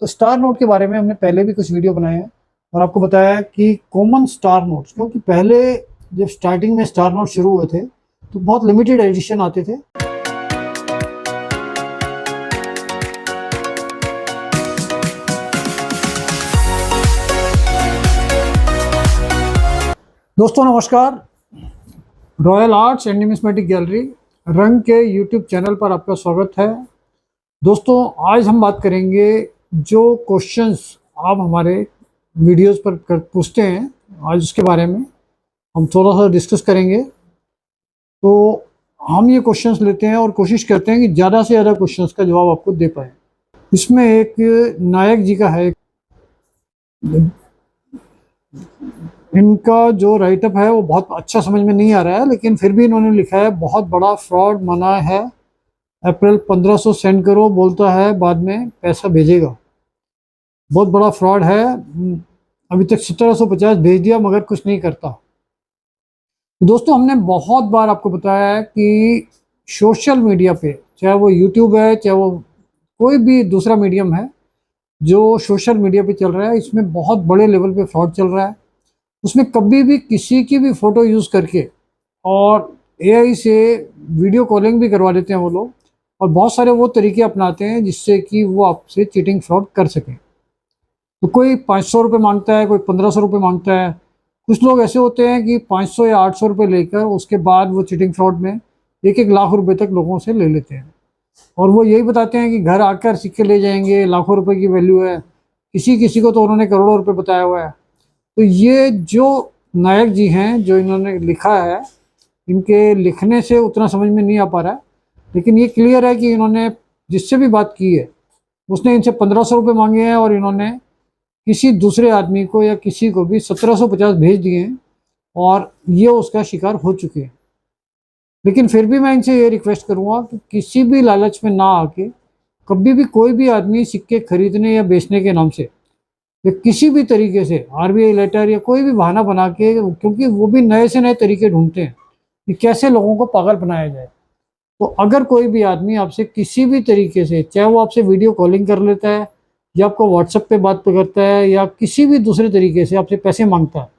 तो star note के बारे में हमने पहले भी कुछ वीडियो बनाए हैं और आपको बताया कि कॉमन स्टार नोट्स, क्योंकि पहले जब स्टार्टिंग में स्टार नोट शुरू हुए थे तो बहुत लिमिटेड एडिशन आते थे। दोस्तों नमस्कार, royal arts and numismatic gallery रंग के यूट्यूब चैनल पर आपका स्वागत है। दोस्तों आज हम बात करेंगे जो क्वेश्चंस आप हमारे वीडियोस पर पूछते हैं, आज उसके बारे में हम थोड़ा सा डिस्कस करेंगे। तो हम ये क्वेश्चंस लेते हैं और कोशिश करते हैं कि ज़्यादा से ज़्यादा क्वेश्चंस का जवाब आपको दे पाए। इसमें एक नायक जी का है, इनका जो राइटअप है वो बहुत अच्छा समझ में नहीं आ रहा है, लेकिन फिर भी इन्होंने लिखा है बहुत बड़ा फ्रॉड मना है, अप्रैल 1500 सेंड करो, बोलता है बाद में पैसा भेजेगा। बहुत बड़ा फ्रॉड है, अभी तक 1750 भेज दिया मगर कुछ नहीं करता। दोस्तों हमने बहुत बार आपको बताया है कि सोशल मीडिया पे, चाहे वो यूट्यूब है चाहे वो कोई भी दूसरा मीडियम है जो सोशल मीडिया पे चल रहा है, इसमें बहुत बड़े लेवल पे फ्रॉड चल रहा है। उसमें कभी भी किसी की भी फ़ोटो यूज़ करके और एआई से वीडियो कॉलिंग भी करवा देते हैं वो लोग, और बहुत सारे वो तरीके अपनाते हैं जिससे कि वो आपसे चीटिंग फ्रॉड कर सकें। तो कोई 500 रुपये मांगता है, कोई 1500 रुपये मांगता है। कुछ लोग ऐसे होते हैं कि 500 या 800 रुपये लेकर उसके बाद वो चीटिंग फ्रॉड में 1-1 लाख रुपए तक लोगों से ले लेते हैं, और वो यही बताते हैं कि घर आकर सिक्के ले जाएंगे, लाखों रुपए की वैल्यू है। किसी किसी को तो उन्होंने करोड़ों रुपए बताया हुआ है। तो ये जो नायक जी हैं, जो इन्होंने लिखा है, इनके लिखने से उतना समझ में नहीं आ पा रहा है, लेकिन ये क्लियर है कि इन्होंने जिससे भी बात की है उसने इनसे 1500 रुपये मांगे हैं और इन्होंने किसी दूसरे आदमी को या किसी को भी 1750 भेज दिए हैं और ये उसका शिकार हो चुके हैं। लेकिन फिर भी मैं इनसे ये रिक्वेस्ट करूँगा कि किसी भी लालच में ना आके कभी भी कोई भी आदमी सिक्के खरीदने या बेचने के नाम से या किसी भी तरीके से आरबीआई लेटर या कोई भी बहाना बना के, क्योंकि वो भी नए से नए तरीके ढूंढते हैं कि कैसे लोगों को पागल बनाया जाए। तो अगर कोई भी आदमी आपसे किसी भी तरीके से, चाहे वो आपसे वीडियो कॉलिंग कर लेता है या आपको व्हाट्सएप पे बात करता है या किसी भी दूसरे तरीके से आपसे पैसे मांगता है,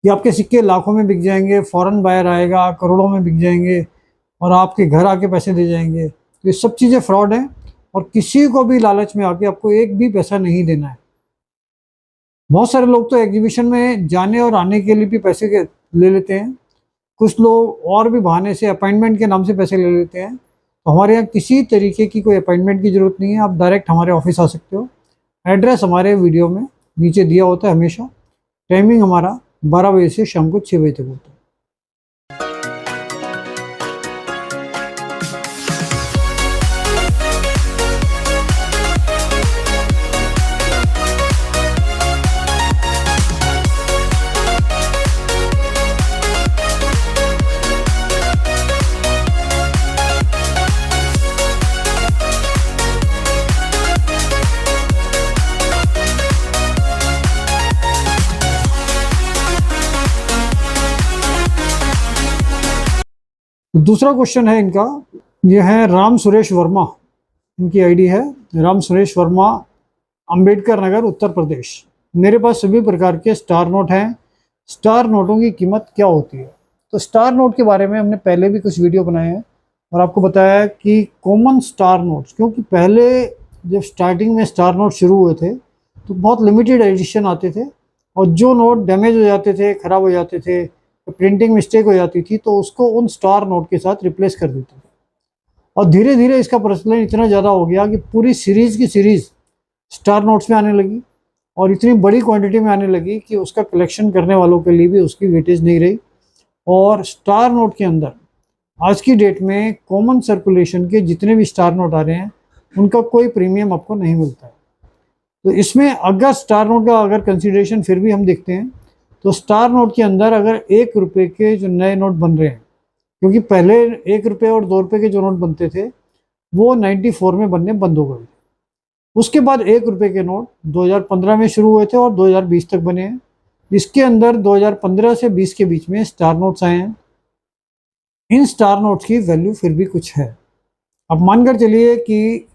या आपके सिक्के लाखों में बिक जाएंगे, फॉरेन बायर आएगा करोड़ों में बिक जाएंगे और आपके घर आके पैसे दे जाएंगे, तो ये सब चीज़ें फ्रॉड हैं और किसी को भी लालच में आके आपको एक भी पैसा नहीं देना है। बहुत सारे लोग तो एग्जीबिशन में जाने और आने के लिए भी पैसे ले लेते हैं। कुछ लोग और भी बहाने से अपॉइंटमेंट के नाम से पैसे ले लेते हैं। तो हमारे यहाँ किसी तरीके की कोई अपॉइंटमेंट की ज़रूरत नहीं है, आप डायरेक्ट हमारे ऑफिस आ सकते हो। एड्रेस हमारे वीडियो में नीचे दिया होता है हमेशा। टाइमिंग हमारा 12 बजे से शाम को 6 बजे तक होता है। दूसरा क्वेश्चन है इनका, ये है राम सुरेश वर्मा, इनकी आईडी है राम सुरेश वर्मा, अंबेडकर नगर उत्तर प्रदेश। मेरे पास सभी प्रकार के स्टार नोट हैं, स्टार नोटों की कीमत क्या होती है? तो स्टार नोट के बारे में हमने पहले भी कुछ वीडियो बनाए हैं और आपको बताया कि कॉमन स्टार नोट्स, क्योंकि पहले जब स्टार्टिंग में स्टार नोट शुरू हुए थे तो बहुत लिमिटेड एडिशन आते थे, और जो नोट डैमेज हो जाते थे, ख़राब हो जाते थे, प्रिंटिंग मिस्टेक हो जाती थी, तो उसको उन स्टार नोट के साथ रिप्लेस कर देते थे। और धीरे धीरे इसका प्रचलन इतना ज़्यादा हो गया कि पूरी सीरीज़ की सीरीज़ स्टार नोट्स में आने लगी और इतनी बड़ी क्वांटिटी में आने लगी कि उसका कलेक्शन करने वालों के लिए भी उसकी वेटेज नहीं रही। और स्टार नोट के अंदर आज की डेट में कॉमन सर्कुलेशन के जितने भी स्टार नोट आ रहे हैं उनका कोई प्रीमियम आपको नहीं मिलता है। तो इसमें अगर स्टार नोट का अगर कंसिडरेशन फिर भी हम देखते हैं तो स्टार नोट के अंदर अगर 1 रुपये के जो नए नोट बन रहे हैं, क्योंकि पहले 1 रुपये और 2 रुपये के जो नोट बनते थे वो 94 में बनने बंद हो गए। उसके बाद 1 रुपये के नोट 2015 में शुरू हुए थे और 2020 तक बने हैं। इसके अंदर 2015 से 20 के बीच में स्टार नोट्स आए हैं। इन स्टार नोट्स की वैल्यू फिर भी कुछ है। अब मानकर चलिए कि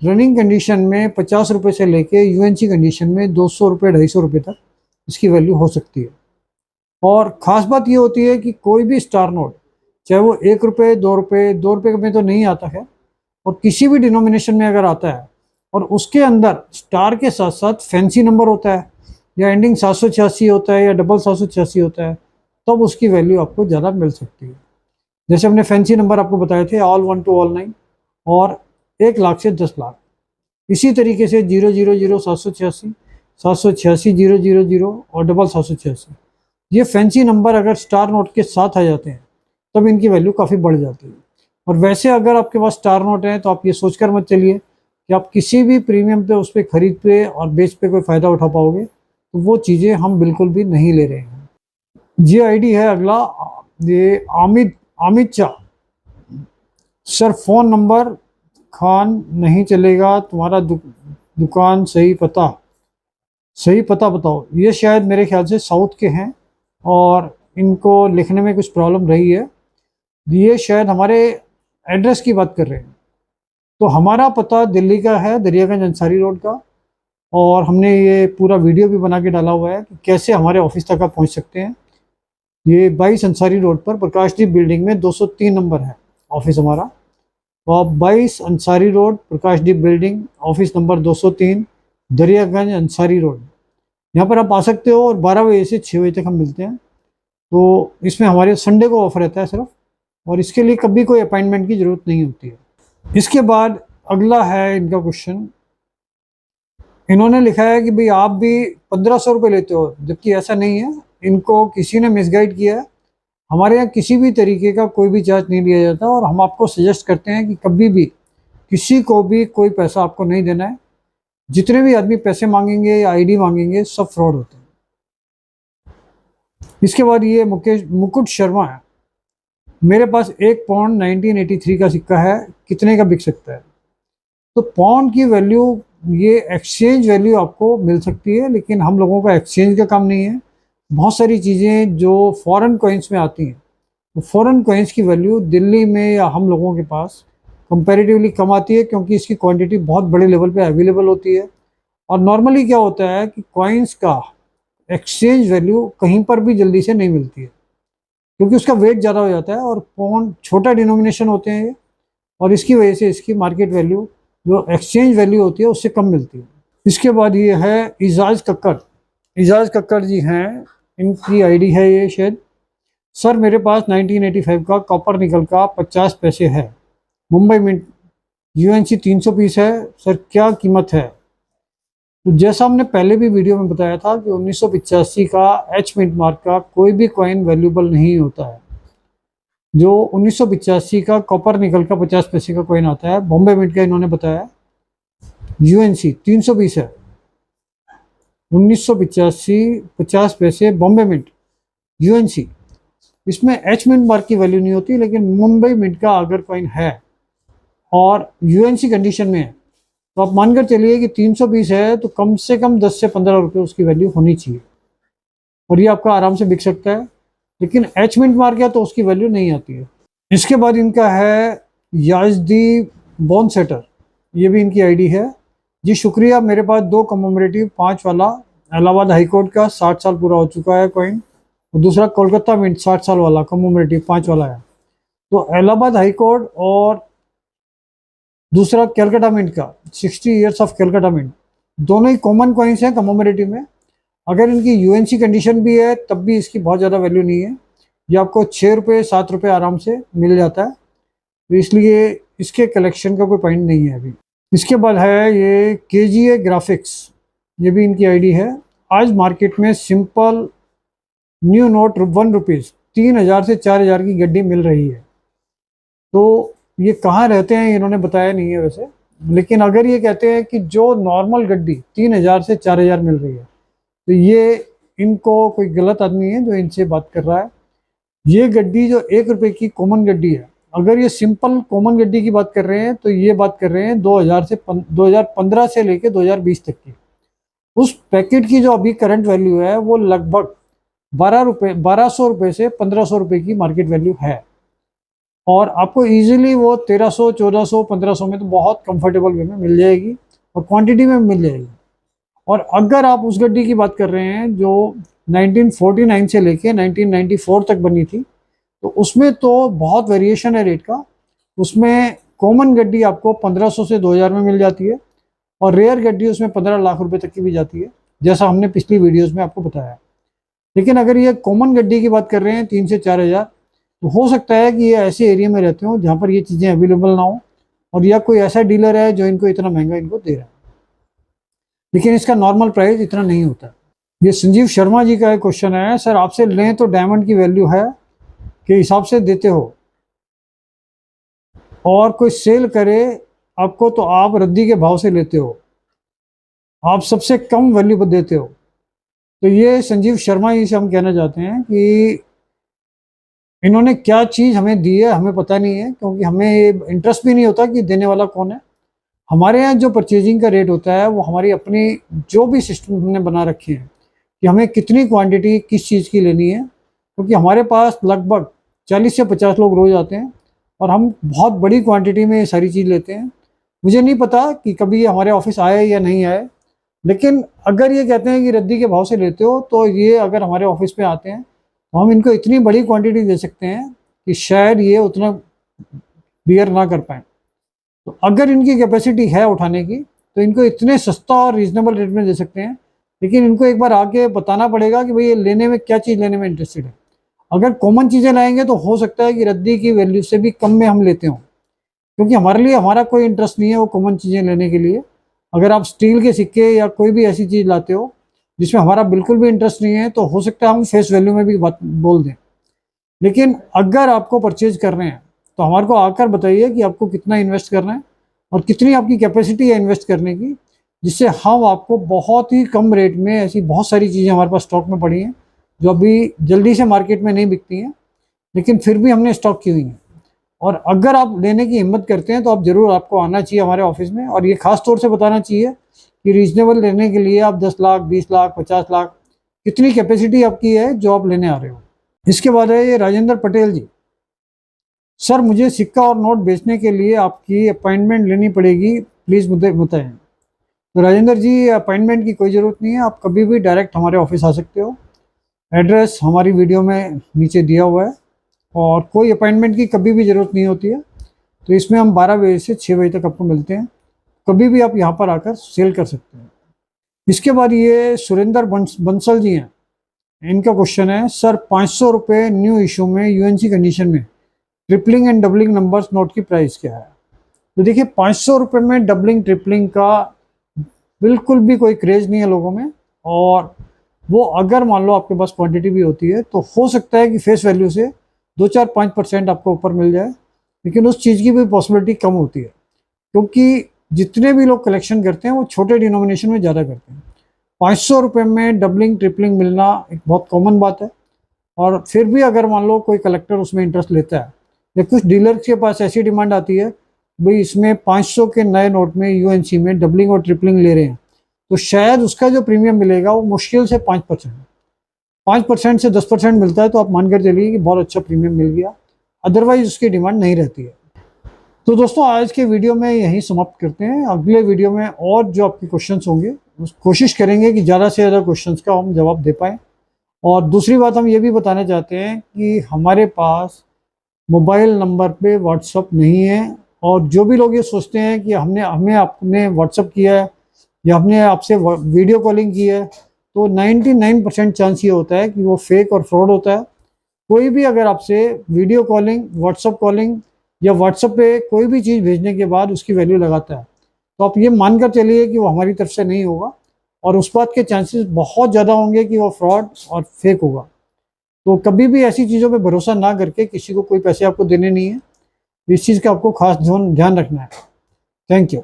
रनिंग कंडीशन में 50 रुपये से लेके यूएनसी कंडीशन में 200 रुपये 250 रुपये तक इसकी वैल्यू हो सकती है। और ख़ास बात ये होती है कि कोई भी स्टार नोट, चाहे वो 1 रुपये 2 रुपये, 2 रुपये में तो नहीं आता है, और किसी भी डिनोमिनेशन में अगर आता है और उसके अंदर स्टार के साथ साथ फैंसी नंबर होता है, या एंडिंग 786 होता है, या डबल 786 होता है, तब उसकी वैल्यू आपको ज़्यादा मिल सकती है। जैसे हमने फैंसी नंबर आपको बताए थे, ऑल 1 to ऑल 9, और 1 लाख से 10 लाख। इसी तरीके से 000 786, 786 000 और डबल 786, ये फैंसी नंबर अगर स्टार नोट के साथ आ जाते हैं तब इनकी वैल्यू काफ़ी बढ़ जाती है। और वैसे अगर आपके पास स्टार नोट है तो आप ये सोचकर मत चलिए कि आप किसी भी प्रीमियम पे उस पर खरीद पे और बेच पे कोई फ़ायदा उठा पाओगे, तो वो चीज़ें हम बिल्कुल भी नहीं ले रहे हैं। ये आईडी है अगला, ये Amit Shah sir, phone number Khan नहीं चलेगा, तुम्हारा दुकान सही पता बताओ। ये शायद मेरे ख्याल से साउथ के हैं और इनको लिखने में कुछ प्रॉब्लम रही है। ये शायद हमारे एड्रेस की बात कर रहे हैं। तो हमारा पता दिल्ली का है, दरियागंज अंसारी रोड का, और हमने ये पूरा वीडियो भी बना के डाला हुआ है कि कैसे हमारे ऑफिस तक आप पहुंच सकते हैं। ये 22 अंसारी रोड पर प्रकाशदीप बिल्डिंग में 203 नंबर है ऑफिस हमारा। तो आप 22 Ansari road, Prakashdeep building, office number 203, Daryaganj Ansari road, यहाँ पर आप आ सकते हो। और 12 बजे से 6 बजे तक हम मिलते हैं। तो इसमें हमारे संडे को ऑफ रहता है सिर्फ, और इसके लिए कभी कोई अपॉइंटमेंट की ज़रूरत नहीं होती है। इसके बाद अगला है इनका क्वेश्चन। इन्होंने लिखा है कि भाई आप भी 1500 रुपये लेते हो, जबकि ऐसा नहीं है। इनको किसी ने मिसगाइड किया है। हमारे यहाँ किसी भी तरीके का कोई भी चार्ज नहीं लिया जाता, और हम आपको सजेस्ट करते हैं कि कभी भी किसी को भी कोई पैसा आपको नहीं देना है। जितने भी आदमी पैसे मांगेंगे या आईडी मांगेंगे, सब फ्रॉड होते हैं। इसके बाद ये मुकुट शर्मा है, मेरे पास 1 पौंड 1983 का सिक्का है, कितने का बिक सकता है? तो पौंड की वैल्यू, ये एक्सचेंज वैल्यू आपको मिल सकती है, लेकिन हम लोगों का एक्सचेंज का काम नहीं है। बहुत सारी चीज़ें जो फॉरेन कॉइन्स में आती हैं, तो फॉरेन कॉइन्स की वैल्यू दिल्ली में या हम लोगों के पास कंपैरेटिवली कम आती है, क्योंकि इसकी क्वांटिटी बहुत बड़े लेवल पे अवेलेबल होती है। और नॉर्मली क्या होता है कि कॉइन्स का एक्सचेंज वैल्यू कहीं पर भी जल्दी से नहीं मिलती है, क्योंकि उसका वेट ज़्यादा हो जाता है, और पौंड छोटा डिनोमिनेशन होते हैं ये, और इसकी वजह से इसकी मार्केट वैल्यू जो एक्सचेंज वैल्यू होती है उससे कम मिलती है। इसके बाद ये है इजाज कक्कड़। इजाज कक्कड़ जी हैं, इनकी आईडी है ये शायद। सर, मेरे पास 1985 का कॉपर निकल का 50 पैसे है, मुंबई मिंट, यूएनसी 300 पीस है सर, क्या कीमत है? तो जैसा हमने पहले भी वीडियो में बताया था कि 1985 का एच मिंट मार्क का कोई भी कॉइन वैल्यूबल नहीं होता है। जो 1985 का कॉपर निकल का 50 पैसे का कॉइन आता है, बॉम्बे मिंट का इन्होंने बताया, यूएनसी 320 है। 1985 50 पैसे बॉम्बे मिंट यूएनसी, इसमें एच मिंट मार्क की वैल्यू नहीं होती, लेकिन मुंबई मिंट का अगर कॉइन है और यूएनसी कंडीशन में है, तो आप मानकर चलिए कि 320 है, तो कम से कम 10 से 15 रुपये उसकी वैल्यू होनी चाहिए, और ये आपका आराम से बिक सकता है। लेकिन एच मिंट मार्क है तो उसकी वैल्यू नहीं आती है। इसके बाद इनका है याजदी बॉन सेटर, ये भी इनकी आईडी है। जी शुक्रिया, मेरे पास 2 कमोमरेटिव 5 वाला इलाहाबाद हाईकोर्ट का 60 साल पूरा हो चुका है कॉइन, और दूसरा कोलकाता मिंट 60 साल वाला कमोमरेटिव 5 वाला है। तो इलाहाबाद हाईकोर्ट और दूसरा कैलकाटा मिंट का 60 ईयर्स ऑफ कैलकाटा मिंट, दोनों ही कॉमन कॉइन्स हैं कमोमरेटिव में। अगर इनकी यूएनसी कंडीशन भी है तब भी इसकी बहुत ज़्यादा वैल्यू नहीं है। ये आपको 6 रुपये 7 रुपये आराम से मिल जाता है, तो इसलिए इसके कलेक्शन का कोई पॉइंट नहीं है अभी। इसके बाद है ये केजीए ग्राफिक्स, ये भी इनकी आईडी है। आज मार्केट में सिंपल न्यू नोट 1 रुपीज़ 3000 से 4000 की गड्डी मिल रही है। तो ये कहाँ रहते हैं इन्होंने बताया नहीं है वैसे, लेकिन अगर ये कहते हैं कि जो नॉर्मल गड्डी 3000 से 4000 मिल रही है, तो ये इनको कोई गलत आदमी है जो इनसे बात कर रहा है। ये गड्डी जो 1 रुपये की कॉमन गड्डी है, अगर ये सिंपल कॉमन गड्डी की बात कर रहे हैं, तो ये बात कर रहे हैं 2015 से लेके 2020 तक की। उस पैकेट की जो अभी करंट वैल्यू है वो लगभग 1200 रुपये से 1500 रुपये की मार्केट वैल्यू है। और आपको इजीली वो 1300, 1400, 1500 में तो बहुत कंफर्टेबल वे में मिल जाएगी और क्वांटिटी में मिल जाएगी। और अगर आप उस गड्डी की बात कर रहे हैं जो 1949 से लेके 1994 तक बनी थी, तो उसमें तो बहुत वेरिएशन है रेट का। उसमें कॉमन गड्डी आपको 1500 से 2000 में मिल जाती है और रेयर गड्डी उसमें 15 लाख रुपए तक की भी जाती है, जैसा हमने पिछली वीडियोस में आपको बताया। लेकिन अगर ये कॉमन गड्डी की बात कर रहे हैं 3 से 4000, तो हो सकता है कि ये ऐसे एरिया में रहते हो जहाँ पर ये चीज़ें अवेलेबल ना हो, और या कोई ऐसा डीलर है जो इनको इतना महंगा इनको दे रहा है, लेकिन इसका नॉर्मल प्राइस इतना नहीं होता। ये संजीव शर्मा जी का एक क्वेश्चन है, सर आपसे लें तो डायमंड की वैल्यू है के हिसाब से देते हो, और कोई सेल करे आपको तो आप रद्दी के भाव से लेते हो, आप सबसे कम वैल्यू पर देते हो। तो ये संजीव शर्मा जी से हम कहना चाहते हैं कि इन्होंने क्या चीज़ हमें दी है हमें पता नहीं है, क्योंकि हमें ये इंटरेस्ट भी नहीं होता कि देने वाला कौन है। हमारे यहाँ जो परचेजिंग का रेट होता है वो हमारी अपनी जो भी सिस्टम हमने बना रखे हैं कि हमें कितनी क्वांटिटी किस चीज़ की लेनी है, क्योंकि हमारे पास लगभग 40 से 50 लोग रोज़ आते हैं और हम बहुत बड़ी क्वांटिटी में ये सारी चीज़ लेते हैं। मुझे नहीं पता कि कभी ये हमारे ऑफिस आए या नहीं आए, लेकिन अगर ये कहते हैं कि रद्दी के भाव से लेते हो, तो ये अगर हमारे ऑफिस पे आते हैं तो हम इनको इतनी बड़ी क्वांटिटी दे सकते हैं कि शायद ये उतना बियर ना कर पाए। तो अगर इनकी कैपेसिटी है उठाने की तो इनको इतने सस्ता और रीजनेबल रेट में दे सकते हैं, लेकिन इनको एक बार आके बताना पड़ेगा कि भाई ये लेने में क्या चीज़ लेने में इंटरेस्टेड है। अगर कॉमन चीज़ें लाएंगे तो हो सकता है कि रद्दी की वैल्यू से भी कम में हम लेते हों, क्योंकि हमारे लिए हमारा कोई इंटरेस्ट नहीं है वो कॉमन चीज़ें लेने के लिए। अगर आप स्टील के सिक्के या कोई भी ऐसी चीज़ लाते हो जिसमें हमारा बिल्कुल भी इंटरेस्ट नहीं है, तो हो सकता है हम फेस वैल्यू में भी बात बोल दें। लेकिन अगर आपको परचेज कर रहे हैं तो हमारे को आकर बताइए कि आपको कितना इन्वेस्ट करना है और कितनी आपकी कैपेसिटी है इन्वेस्ट करने की, जिससे हम आपको बहुत ही कम रेट में, ऐसी बहुत सारी चीज़ें हमारे पास स्टॉक में पड़ी हैं जो अभी जल्दी से मार्केट में नहीं बिकती हैं, लेकिन फिर भी हमने स्टॉक की हुई हैं। और अगर आप लेने की हिम्मत करते हैं तो आप ज़रूर, आपको आना चाहिए हमारे ऑफिस में, और ये खास तौर से बताना चाहिए कि रीजनेबल लेने के लिए आप 10 लाख, 20 लाख, 50 लाख, कितनी कैपेसिटी आपकी है जो आप लेने आ रहे हो। इसके बाद है ये राजेंद्र पटेल जी, सर मुझे सिक्का और नोट बेचने के लिए आपकी अपॉइंटमेंट लेनी पड़ेगी, प्लीज़ मुझे बताएं। तो राजेंद्र जी, अपॉइंटमेंट की कोई ज़रूरत नहीं है, आप कभी भी डायरेक्ट हमारे ऑफिस आ सकते हो। एड्रेस हमारी वीडियो में नीचे दिया हुआ है, और कोई अपॉइंटमेंट की कभी भी ज़रूरत नहीं होती है। तो इसमें हम 12 बजे से 6 बजे तक आपको मिलते हैं, कभी भी आप यहाँ पर आकर सेल कर सकते हैं। इसके बाद ये सुरेंद्र बंसल जी हैं, इनका क्वेश्चन है, सर 500 रुपये न्यू इशू में यूएनसी कंडीशन में tripling and doubling numbers note की प्राइस क्या है। तो देखिए 500 रुपये में डबलिंग ट्रिपलिंग का बिल्कुल भी कोई क्रेज़ नहीं है लोगों में, और वो अगर मान लो आपके पास क्वांटिटी भी होती है तो हो सकता है कि फेस वैल्यू से 2-4-5% आपको ऊपर मिल जाए, लेकिन उस चीज़ की भी पॉसिबिलिटी कम होती है, क्योंकि जितने भी लोग कलेक्शन करते हैं वो छोटे डिनोमिनेशन में ज़्यादा करते हैं। 500 रुपये में डबलिंग ट्रिपलिंग मिलना एक बहुत कॉमन बात है, और फिर भी अगर मान लो कोई कलेक्टर उसमें इंटरेस्ट लेता है, या कुछ डीलर्स के पास ऐसी डिमांड आती है भाई इसमें 500 के नए नोट में यूएनसी में डबलिंग और ट्रिपलिंग ले रहे हैं, तो शायद उसका जो प्रीमियम मिलेगा वो मुश्किल से 5% से 10% मिलता है, तो आप मानकर चलिए कि बहुत अच्छा प्रीमियम मिल गया, अदरवाइज उसकी डिमांड नहीं रहती है। तो दोस्तों आज के वीडियो में यहीं समाप्त करते हैं। अगले वीडियो में और जो आपके क्वेश्चंस होंगे कोशिश करेंगे कि ज़्यादा से ज़्यादा क्वेश्चंस का हम जवाब दे पाएँ। और दूसरी बात हम ये भी बताना चाहते हैं कि हमारे पास मोबाइल नंबर पे व्हाट्सअप नहीं है, और जो भी लोग ये सोचते हैं कि हमें आपने व्हाट्सअप किया है या हमने आपसे वीडियो कॉलिंग की है, तो 99% चांस ये होता है कि वो फेक और फ्रॉड होता है। कोई भी अगर आपसे वीडियो कॉलिंग, व्हाट्सअप कॉलिंग या व्हाट्सअप पे कोई भी चीज़ भेजने के बाद उसकी वैल्यू लगाता है, तो आप ये मानकर चलिए कि वो हमारी तरफ से नहीं होगा, और उस बात के चांसेस बहुत ज़्यादा होंगे कि वो फ्रॉड और फेक होगा। तो कभी भी ऐसी चीज़ों पे भरोसा ना करके, किसी को कोई पैसे आपको देने नहीं है, इस चीज़ का आपको खास ध्यान रखना है। Thank you.